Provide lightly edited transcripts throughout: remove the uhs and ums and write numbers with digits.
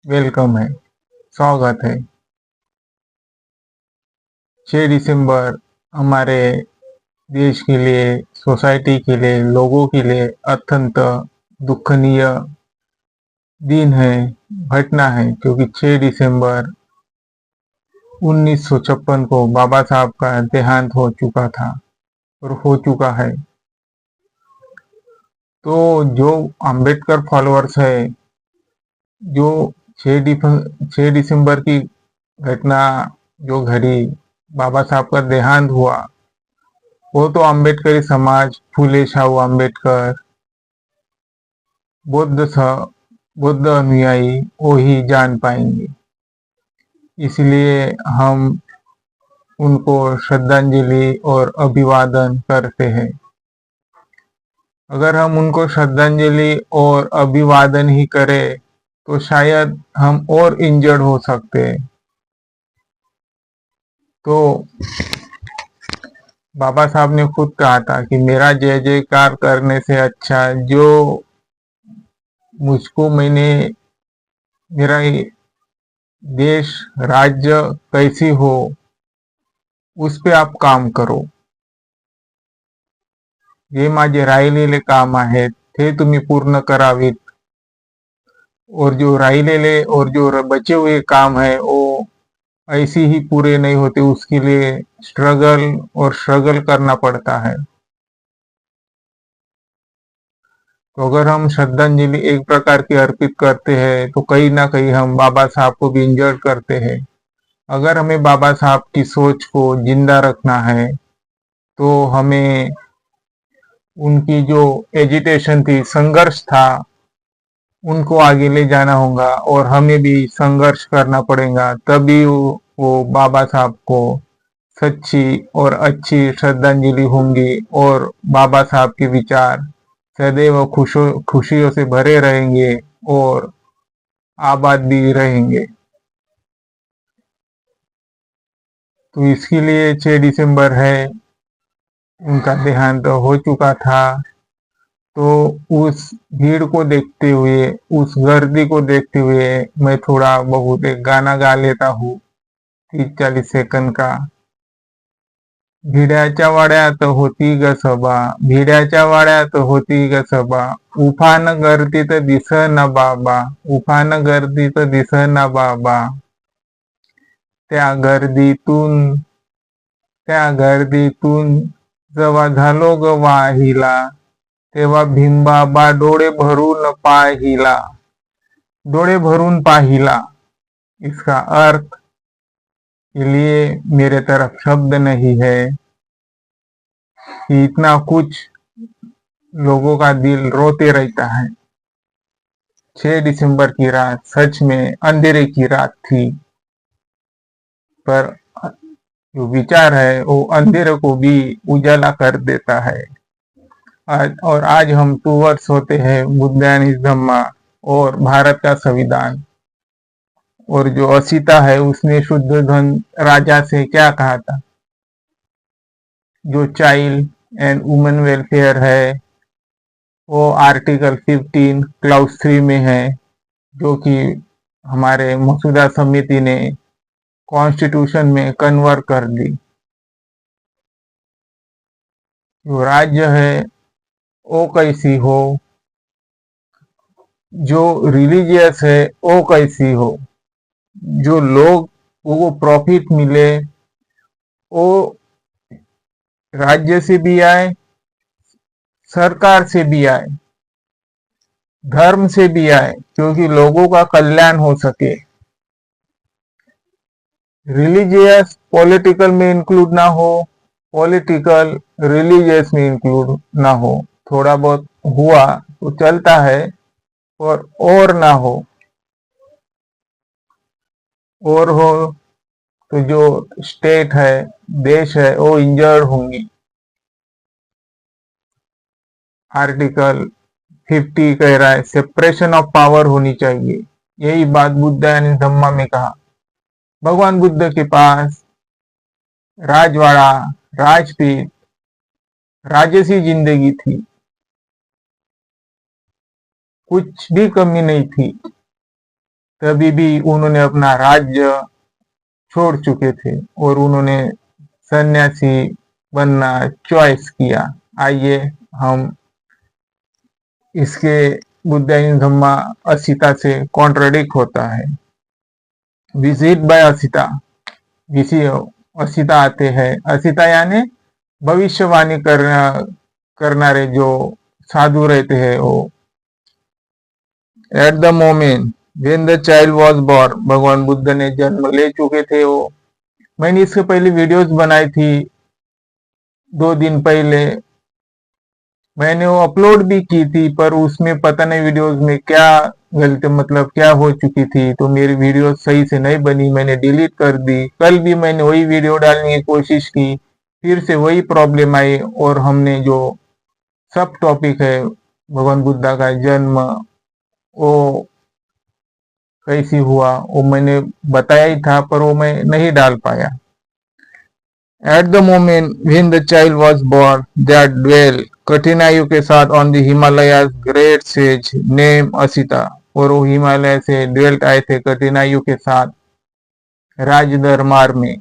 Welcome है, स्वागत है। 6 दिसंबर हमारे देश के लिए, सोसाइटी के लिए, लोगों के लिए अत्यंत दुखनीय दिन है, घटना है, क्योंकि 6 दिसंबर 1956 को बाबा साहब का देहांत हो चुका था और हो चुका है। तो जो अंबेडकर फॉलोअर्स है, जो 6 दिसंबर की घटना जो घड़ी बाबा साहब का देहांत हुआ, वो तो अम्बेडकरी समाज, फूले शाहू अम्बेडकर, बौद्ध अनुयायी वो ही जान पाएंगे। इसलिए हम उनको श्रद्धांजलि और अभिवादन करते हैं। अगर हम उनको श्रद्धांजलि और अभिवादन ही करें तो शायद हम और इंजर्ड हो सकते हैं। तो बाबा साहब ने खुद कहा था कि मेरा जय जयकार करने से अच्छा जो मुझको मेरा देश राज्य कैसी हो उस पे आप काम करो, जे माझे राहिलेले काम आहेत ते तुम्ही पूर्ण करावीत, और जो राहिलेले और जो बचे हुए काम है वो ऐसे ही पूरे नहीं होते, उसके लिए स्ट्रगल करना पड़ता है। तो अगर हम श्रद्धांजलि एक प्रकार की अर्पित करते हैं तो कहीं ना कहीं हम बाबा साहब को भी इंजर्ड करते हैं। अगर हमें बाबा साहब की सोच को जिंदा रखना है तो हमें उनकी जो एजिटेशन थी, संघर्ष था, उनको आगे ले जाना होगा और हमें भी संघर्ष करना पड़ेगा, तभी वो बाबा साहब को सच्ची और अच्छी श्रद्धांजलि होंगी और बाबा साहब के विचार सदैव खुशियों से भरे रहेंगे और आबाद भी रहेंगे। तो इसके लिए 6 दिसंबर है, उनका देहांत हो चुका था। तो उस भीड़ को देखते हुए, उस गर्दी को देखते हुए मैं थोड़ा बहुत एक गाना गा लेता हूँ 30-40 सेकंड का। भिड्याच्या वाड्यात होती ग सभा, भिड्याच्या वाड्यात होती ग सभा, उफान गर्दीत दिसना बाबा, उफान गर्दीत दिसना बाबा, त्या गर्दीतून त्या गर्दीतून जेव्हा झालो ग वाहिला, तेव्हा भीमबाबा डोळे भरून पाहिला, डोळे भरून पाहिला। इसका अर्थ के लिए मेरे तरफ शब्द नहीं है कि इतना कुछ लोगों का दिल रोते रहता है। 6 दिसंबर की रात सच में अंधेरे की रात थी, पर जो विचार है वो अंधेरे को भी उजाला कर देता है। और आज हम 2 वर्ष होते हैं बुद्धानिज धम्मा और भारत का संविधान, और जो असीता है उसने शुद्ध धन राजा से क्या कहा था, जो चाइल्ड एंड वुमेन वेलफेयर है वो आर्टिकल 15 क्लाउज 3 में है, जो कि हमारे मसूदा समिति ने कॉन्स्टिट्यूशन में कन्वर्ट कर दी। जो राज्य है वो कैसी हो, जो रिलीजियस है वो कैसी हो, जो लोग को प्रॉफिट मिले वो राज्य से भी आए, सरकार से भी आए, धर्म से भी आए, क्योंकि लोगों का कल्याण हो सके। रिलीजियस पॉलिटिकल में इंक्लूड ना हो, पॉलिटिकल रिलीजियस में इंक्लूड ना हो। थोड़ा बहुत हुआ तो चलता है, और ना हो, और हो तो जो स्टेट है, देश है, वो इंजर्ड होंगी। आर्टिकल 50 कह रहा है सेपरेशन ऑफ पावर होनी चाहिए। यही बात बुद्ध ने धम्मा में कहा। भगवान बुद्ध के पास राजवाड़ा, राजपीठ, राजसी जिंदगी थी, कुछ भी कमी नहीं थी। तभी भी उन्होंने अपना राज्य छोड़ चुके थे और उन्होंने सन्यासी बनना चॉइस किया। आइए हम इसके बुद्धाइन धम्मा असिता से कॉन्ट्रडिक्ट होता है। विजिट बाय असिता, किसी असिता आते हैं। असिता यानी भविष्यवाणी करनारे जो साधु रहते हैं वो। At the moment when the child was born, भगवान बुद्ध ने जन्म ले चुके थे वो। मैंने इससे पहले वीडियोस बनाई थी 2 दिन पहले, मैंने वो अपलोड भी की थी, पर उसमें पता नहीं वीडियोस में क्या गलती मतलब क्या हो चुकी थी, तो मेरी वीडियो सही से नहीं बनी, मैंने डिलीट कर दी। कल भी मैंने वही वीडियो डालने की कोशिश की, फिर से वही प्रॉब्लम आई और हमने जो सब टॉपिक है भगवान बुद्धा का जन्म वो कैसी हुआ वो मैंने बताया ही था, पर वो मैं नहीं डाल पाया। At the moment when the child was born, there dwelt कठिनाइयों के साथ on the Himalayas great sage name Asita, और वो हिमालय से ड्वेल्ट आए थे कठिनाइयों के साथ राज दरबार में।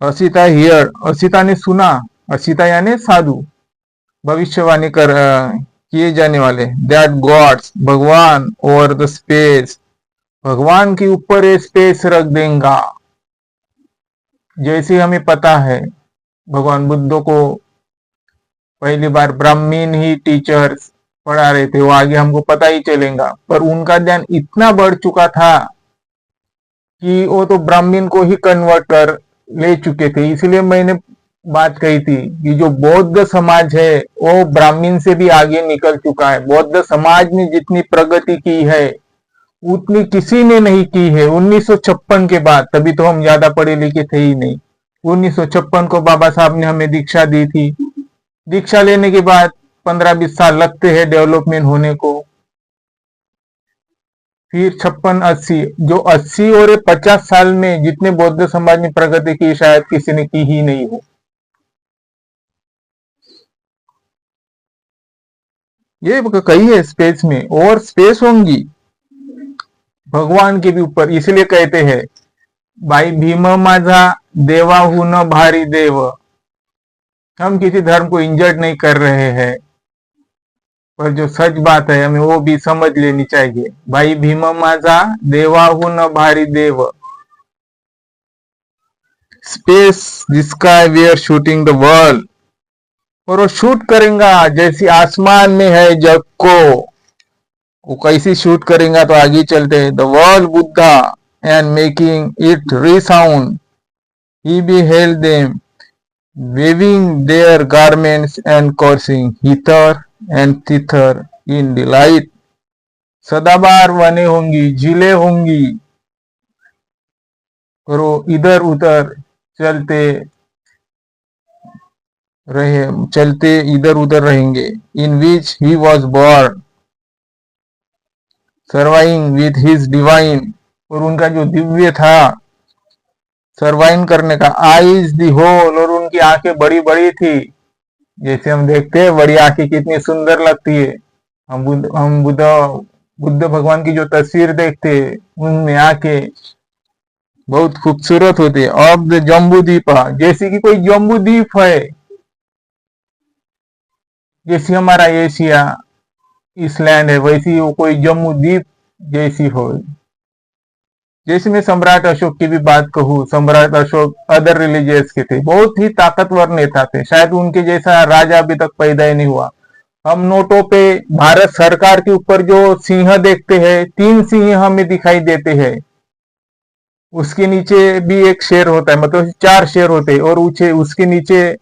असिता हियर, असिता ने सुना, असिता यानी साधु, भविष्यवाणी किए जाने वाले। दैट गॉड्स, भगवान ओवर द स्पेस, भगवान के ऊपर ये स्पेस रख देंगे। जैसे हमें पता है भगवान बुद्ध को पहली बार ब्राह्मीण ही टीचर्स पढ़ा रहे थे, वो आगे हमको पता ही चलेगा, पर उनका ध्यान इतना बढ़ चुका था कि वो तो ब्राह्मीण को ही कन्वर्ट कर ले चुके थे। इसलिए मैंने बात कही थी कि जो बौद्ध समाज है वो ब्राह्मीण से भी आगे निकल चुका है। बौद्ध समाज ने जितनी प्रगति की है उतनी किसी ने नहीं की है 1956 के बाद। तभी तो हम ज्यादा पढ़े लिखे थे ही नहीं। 1956 को बाबा साहब ने हमें दीक्षा दी थी। दीक्षा लेने के बाद 15-20 साल लगते हैं डेवलपमेंट होने को। फिर 56-80, जो 80 और 50 साल में जितने बौद्ध समाज ने प्रगति की शायद किसी ने की ही नहीं हो। ये कही है स्पेस में और स्पेस होंगी भगवान के भी ऊपर। इसलिए कहते हैं भाई भीम माझा देवाहून भारी देव। हम किसी धर्म को इंजर्ड नहीं कर रहे हैं, पर जो सच बात है हमें वो भी समझ लेनी चाहिए। भाई भीम माझा देवाहून भारी देव। स्पेस जिसका we are shooting the world, और वो शूट करेगा जैसे आसमान में है जग को, वो कैसी शूट करेगा तो आगे चलते the world Buddha and making it resound. He beheld them waving their garments and coursing hither and thither in delight। सदाबार वने होंगी, झीलें होंगी, और वो इधर उधर चलते इधर उधर रहेंगे। In which he was born, surviving with his divine, और उनका जो दिव्य था सर्वाइव करने का। आईज दी होल, और उनकी आंखें बड़ी बड़ी थी। जैसे हम देखते हैं बड़ी आंखें कितनी सुंदर लगती है। हम बुद्ध भगवान की जो तस्वीर देखते हैं उनमें आंखें बहुत खूबसूरत होती है। ऑफ द जम्बू द्वीपा, जैसे कि कोई जम्बू द्वीप है, जैसे हमारा एशिया इसलैंड है वैसी वो कोई जम्बू द्वीप जैसी हो। जैसे मैं सम्राट अशोक की भी बात कहूँ, सम्राट अशोक अदर रिलीजियस के थे, बहुत ही ताकतवर नेता थे, शायद उनके जैसा राजा अभी तक पैदा ही नहीं हुआ। हम नोटों पे भारत सरकार के ऊपर जो सिंह देखते हैं 3 सिंह हमें दिखाई देते हैं, उसके नीचे भी एक शेर होता है, मतलब 4 शेर होते हैं, और उसके नीचे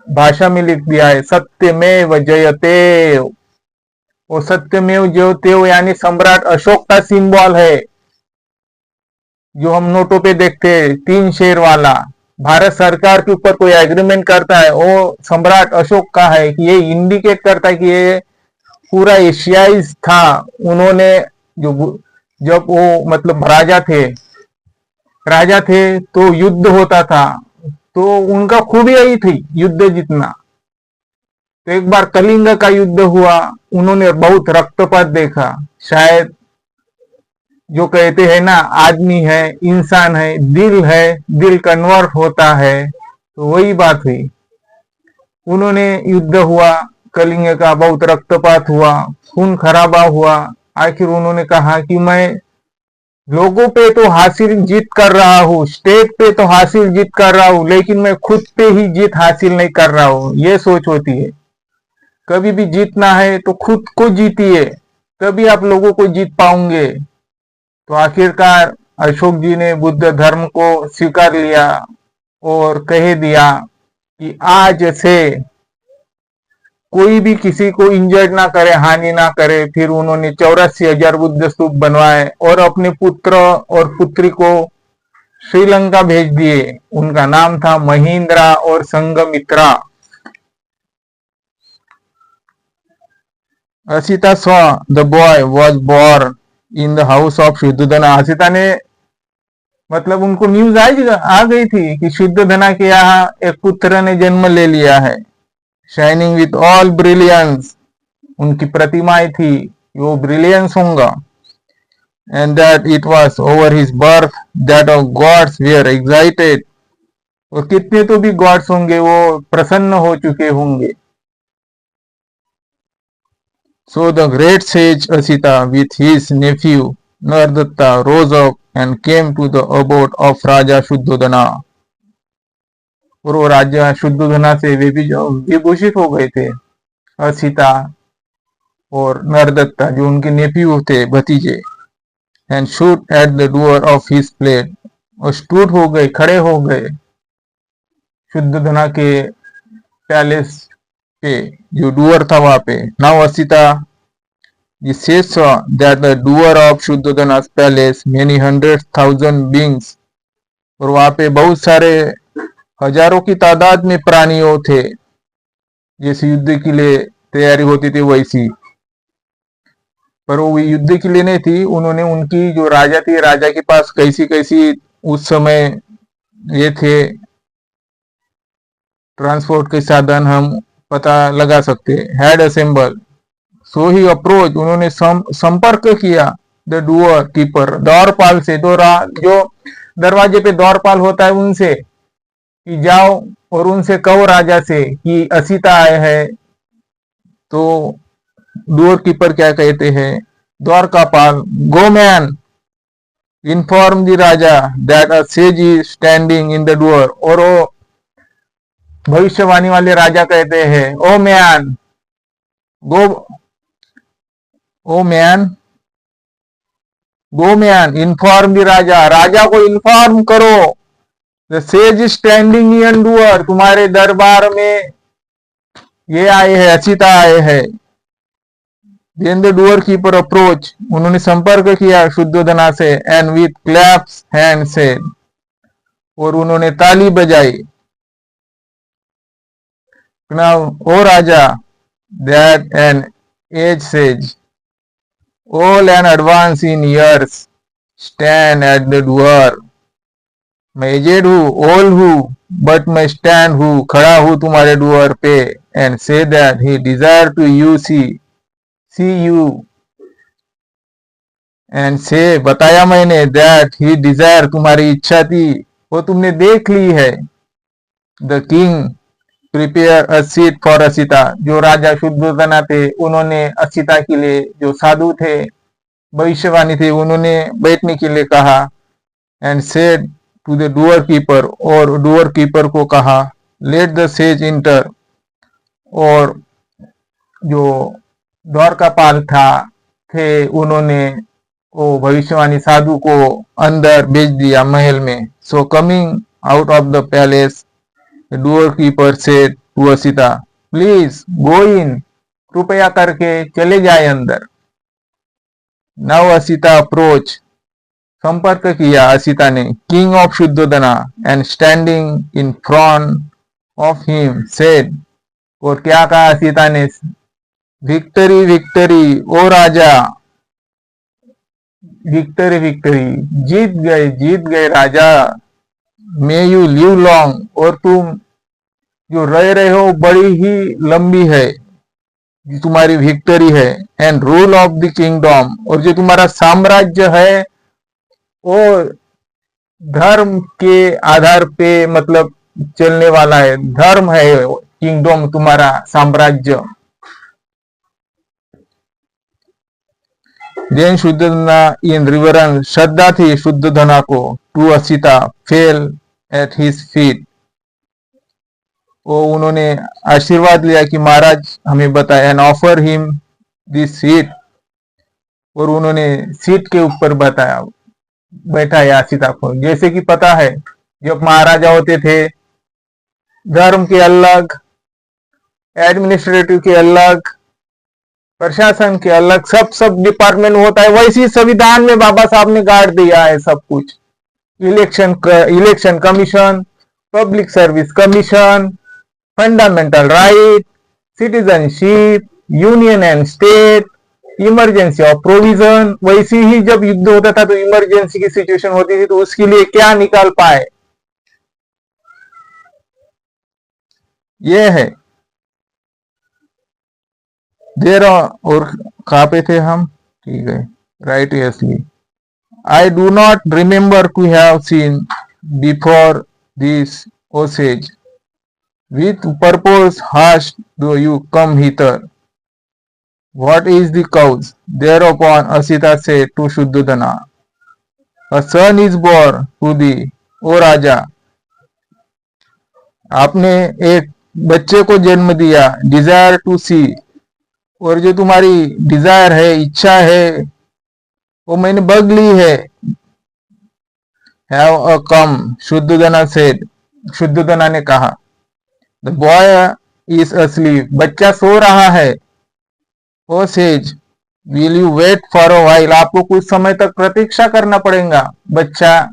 भाषा में लिख दिया है सत्यमेव जयते। वो सत्यमेव जयते यानी सम्राट अशोक का सिंबल है जो हम नोटों पे देखते हैं 3 शेर वाला। भारत सरकार के ऊपर कोई एग्रीमेंट करता है वो सम्राट अशोक का है, कि ये इंडिकेट करता है कि ये पूरा एशियाई था। उन्होंने जब वो मतलब राजा थे तो युद्ध होता था, तो उनका खूबी यही थी युद्ध जीतना। तो एक बार कलिंग का युद्ध हुआ, उन्होंने बहुत रक्तपात देखा, शायद जो कहते हैं ना आदमी है, इंसान है, दिल कन्वर्ट होता है, तो वही बात हुई। उन्होंने युद्ध हुआ, कलिंग का बहुत रक्तपात हुआ, खून खराबा हुआ। आखिर उन्होंने कहा कि मैं लोगों पे तो हासिल जीत कर रहा हूँ, स्टेट पे तो हासिल जीत कर रहा हूँ, लेकिन मैं खुद पे ही जीत हासिल नहीं कर रहा हूँ। ये सोच होती है। कभी भी जीतना है तो खुद को जीतिए, तभी आप लोगों को जीत पाओगे। तो आखिरकार अशोक जी ने बुद्ध धर्म को स्वीकार लिया और कह दिया कि आज से कोई भी किसी को इंजर्ड ना करे, हानि ना करे। फिर उन्होंने 84,000 बुद्ध स्तूप बनवाए और अपने पुत्र और पुत्री को श्रीलंका भेज दिए। उनका नाम था महिंद्रा और Sanghamitra. Asita saw the boy was born in the house of शुद्धोधना। Asita ने मतलब उनको न्यूज आ गई थी कि शुद्धोधना के यहाँ एक पुत्र ने जन्म ले लिया है। शाइनिंग विथ ऑल ब्रिलियंस, उनकी प्रतिमाएं थी, वो ब्रिलियंस होगा। And that it was over his birth that of gods were excited, और कितने तो भी गॉड्स होंगे वो प्रसन्न हो चुके होंगे। So the great sage Asita with his nephew Naradatta rose up and came to the abode of raja Shuddhodana. और वो राजा शुद्धोधना से विभूषित हो गए थे। असिता और नरदत्ता जो उनके नेफ्यू थे, भतीजे। And shoot at the door of his plate, और स्टूड हो गए, खड़े हो गए शुद्धोधना के पैलेस पे, जो डुअर था वहां पे। Now Asita the sage saw that the doer of शुद्धोधना's palace many 100,000 beings, और वहां पे बहुत सारे हजारों की तादाद में प्राणियों थे। जैसे युद्ध के लिए तैयारी होती थी वैसी, पर वो युद्ध के लिए नहीं थी। उन्होंने उनकी जो राजा थी, राजा के पास कैसी कैसी उस समय ये थे ट्रांसपोर्ट के साधन, हम पता लगा सकते। Had assemble, so he approach, उन्होंने संपर्क किया द डुअर कीपर, द्वारपाल से, जो दरवाजे पे द्वारपाल होता है उनसे, कि जाओ और उनसे कहो राजा से कि असिता आए हैं। तो डुअर कीपर क्या कहते हैं, द्वारकापाल, go man inform the raja that a sage is standing in the door. और वो भविष्यवाणी वाले राजा कहते हैं, O man go, O man go man inform the raja, राजा को इन्फॉर्म करो। The sage standing in door, तुम्हारे दरबार में ये आए हैं, असिता आए हैं। Then the door keeper approach, उन्होंने संपर्क किया शुद्धोधना से। And with claps hand said, और उन्होंने ताली बजाई। नाउ ओ राजा that an age sage all and advance in years stand at the door, मैं एजेड हूँ, ओल्ड हूँ, बट मैं स्टैंड हूँ, खड़ा हूँ तुम्हारे डुअर पे। And say that he desire to you see you, and say बताया मैंने, दैट ही डिजायर तुम्हारी इच्छा थी, वो तुमने देख ली है। The king prepare a seat for Asita, जो राजा शुद्धोधना थे उन्होंने असिता के लिए, जो साधु थे, भविष्यवाणी थे, उन्होंने बैठने के लिए कहा। And said to the door keeper, और डुअर कीपर को कहा, लेट द सेज इंटर, और जो द्वारकापाल थे उन्होंने वो भविष्यवाणी साधु को अंदर भेज दिया महल में। So coming out of the palace The doorkeeper said to Asita, please go in, कृपया करके चले जाए अंदर। नाउ असिता अप्रोच, संपर्क किया असिता ने king of Shuddhodana, and standing in front of him said, और क्या कहा असिता ने, victory victory O raja, victory victory, जीत गए राजा। मे यू लिव लॉन्ग, और तुम जो रह रहे हो बड़ी ही लंबी है, तुम्हारी विक्टरी है। And rule of the kingdom, और जो तुम्हारा साम्राज्य है वो धर्म के आधार पे मतलब चलने वाला है, धर्म है किंगडम, तुम्हारा साम्राज्य। देन शुद्धोधना इन रिवरेंस, श्रद्धा थी शुद्धोधना को, to Asita fell at his feet, वो उन्होंने आशीर्वाद लिया कि महाराज हमें बताया, and offer him this seat, और उन्होंने सीट के ऊपर बताया, बैठाया सीता को। जैसे कि पता है जब महाराजा होते थे, धर्म के अलग, एडमिनिस्ट्रेटिव के अलग, प्रशासन के अलग, सब डिपार्टमेंट होता है, वैसे ही संविधान में बाबा साहब ने गाड़ दिया है सब कुछ। Election commission, public service commission, fundamental right, citizenship, union and state, emergency of provision. वैसे ही जब युद्ध होता था तो इमरजेंसी की सिचुएशन होती थी, तो उसके लिए क्या निकाल पाए, ये है। देर और कहाँ पे थे हम, ठीक है, राइट, यसली। I do not remember to have seen before this O sage, with purpose hast do you come hither, what is the cause? Thereupon Asita said to Shuddhodana, a son is born to thee, O राजा, आपने एक बच्चे को जन्म दिया, desire to सी, और जो तुम्हारी Dzire है, इच्छा है, वो मैंने बग ली है। हैव अ कम, शुद्धोधना सेड, शुद्धोधना ने कहा। द बॉय इज asleep, बच्चा सो रहा है। O sage, will you wait for a while, आपको कुछ समय तक प्रतीक्षा करना पड़ेगा, बच्चा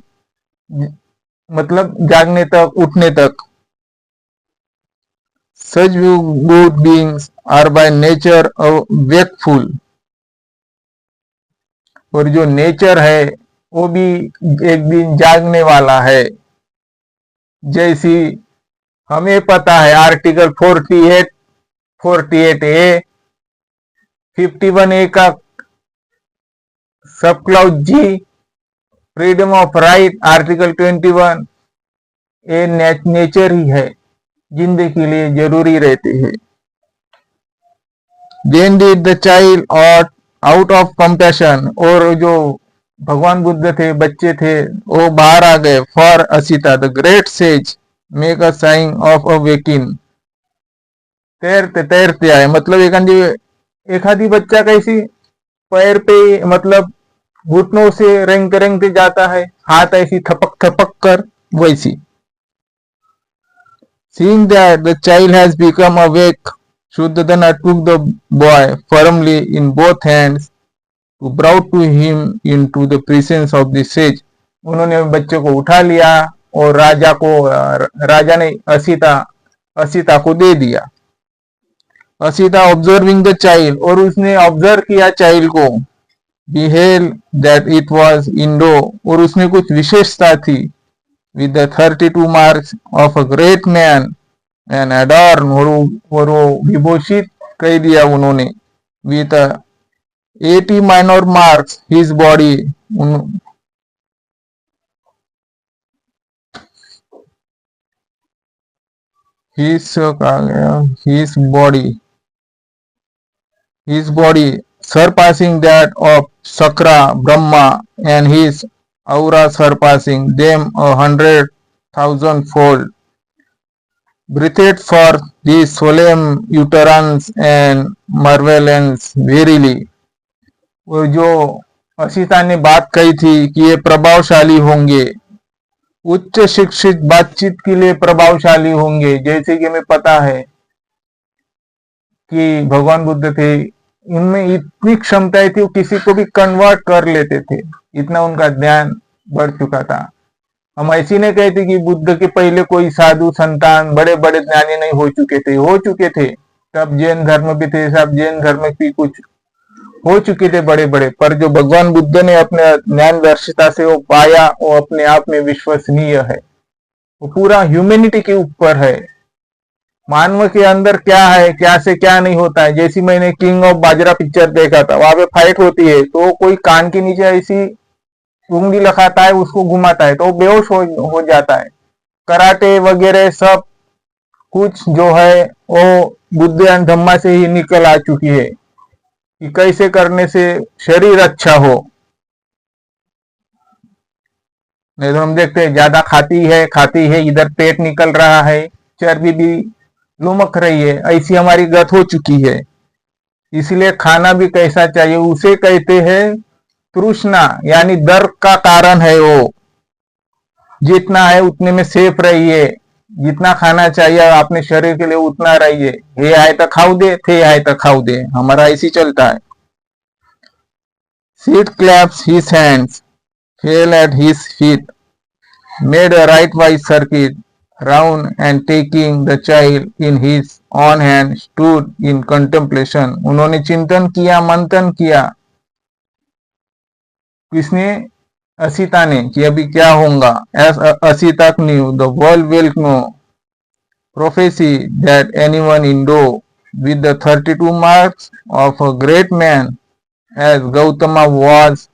मतलब जागने तक, उठने तक। Such good beings are by nature wakeful, और जो नेचर है वो भी एक दिन जागने वाला है। जैसी हमें पता है आर्टिकल 48A 51A का sub clause G, freedom of right, article 21, ये नेचर ही है, जिंदगी के लिए जरूरी रहते हैं। Then did the child out of compassion, और जो भगवान बुद्ध थे, बच्चे थे, वो बाहर आ गए। For Asita the great sage make a sign of a waking, तैरते तैरते आए, मतलब एखादी बच्चा कैसी पैर पे मतलब घुटनों से रेंगते रेंगते जाता है, हाथ ऐसी थपक थपक कर, वैसी। Seeing that the child has become awake, Shuddhodana took the boy firmly in both hands to brought to him into the presence of the sage. उन्होंने बच्चे को उठा लिया और राजा ने असिता को दे दिया। असिता ऑब्जर्विंग द चाइल्ड, और उसने ऑब्जर्व किया चाइल्ड को। beheld that it was Indo, और उसमें कुछ विशेषता थी। with the 32 marks of a great man and adorn, और वो विभूषित कह दिया उन्होंने। with 80 minor marks his body, his body surpassing that of Sakra, Brahma, and his aura surpassing them 100,000-fold. Breathed forth these solemn utterance and marvelance verily. और जो असिता ने बात कही थी कि ये प्रभावशाली होंगे, उच्च शिक्षित बातचीत के लिए प्रभावशाली होंगे। जैसे कि हमें पता है कि भगवान बुद्ध थे, उनमें इतनी क्षमताएं थी, वो किसी को भी कन्वर्ट कर लेते थे, इतना उनका ज्ञान बढ़ चुका था। हम ऐसी नहीं कहते कि बुद्ध के पहले कोई साधु संतान बड़े बड़े ज्ञानी नहीं हो चुके थे, तब जैन धर्म भी थे, सब जैन धर्म भी कुछ हो चुके थे बड़े बड़े, पर जो भगवान बुद्ध ने अपने ज्ञान दर्शिता से वो पाया, वो अपने आप में विश्वसनीय है, वो पूरा ह्यूमैनिटी के ऊपर है। मानव के अंदर क्या है, क्या से क्या नहीं होता है। जैसी मैंने किंग ऑफ बाजरा पिक्चर देखा था, वहां पे फाइट होती है तो कोई कान के नीचे ऐसी उंगली लगाता है, उसको घुमाता है तो वो बेहोश हो जाता है। कराटे वगैरह सब कुछ जो है वो बुद्ध एंड धम्मा से ही निकल आ चुकी है कि कैसे करने से शरीर अच्छा हो। नहीं तो हम देखते हैं ज्यादा खाती है इधर पेट निकल रहा है, चर्बी भी लुमक रही है, ऐसी हमारी गत हो चुकी है। इसलिए खाना भी कैसा चाहिए, उसे कहते हैं तृष्णा, यानी दर्द का कारण है वो। जितना है उतने में सेफ रहिए, जितना खाना चाहिए अपने शरीर के लिए उतना रहिए। हे आए तो खाऊ दे, थे आए तो खाऊ दे, हमारा ऐसी चलता है। Sid claps his hands, fell at his feet, made a right-wise circuit round and taking the child in his own hand stood in contemplation. उन्होंने चिंतन किया, मंथन किया। किसने? असिता ने, कि अभी क्या होगा। As Asita knew, the world will know prophecy that anyone endowed with the 32 marks of a great man as Gautama was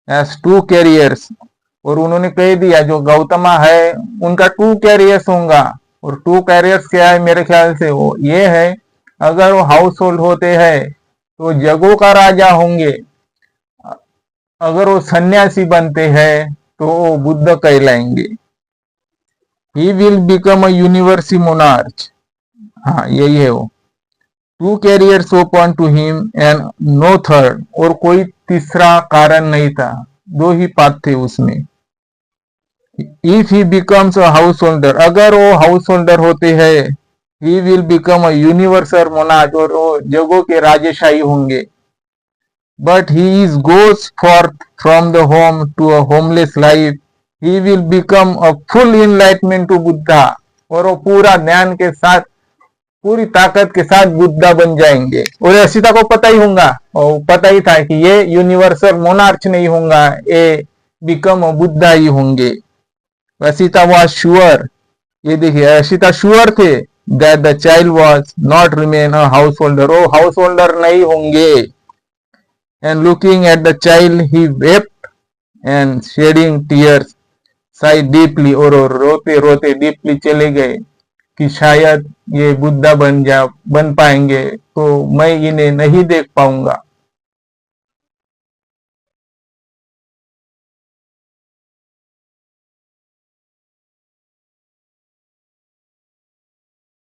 as 2 carriers. और उन्होंने कह दिया जो गौतमा है उनका 2 कैरियर्स होगा। और 2 कैरियर्स क्या है मेरे ख्याल से वो ये है, अगर वो हाउस होल्ड होते हैं तो जगों का राजा होंगे, अगर वो सन्यासी बनते हैं तो वो बुद्ध कहलाएंगे। He will become a universal monarch. हाँ यही है वो। 2 careers open to him and no third. और कोई तीसरा कारण नहीं था, 2 ही पाथ थे उसमें। If he becomes a house holder, अगर वो हाउस होल्डर होते हैं, he will become a universal monarch, और वो जगों के राजशाही होंगे। But he is goes forth from the home to a homeless life, he will become a full enlightenment to Buddha. और वो पूरा ज्ञान के साथ, पूरी ताकत के साथ बुद्धा बन जाएंगे। और असिता को पता ही होगा, और पता ही था कि ये यूनिवर्सल मोनार्च नहीं होगा, ये बिकम बुद्धा ही होंगे। असिता वॉज श्योर, ये देखिए असिता श्योर थे that the child was not remain a house holder, वो हाउस होल्डर नहीं होंगे। And looking at the child he wept and shedding tears side deeply, और रोते रोते डीपली चले गए कि शायद ये बुद्धा बन पाएंगे तो मैं इन्हें नहीं देख पाऊंगा।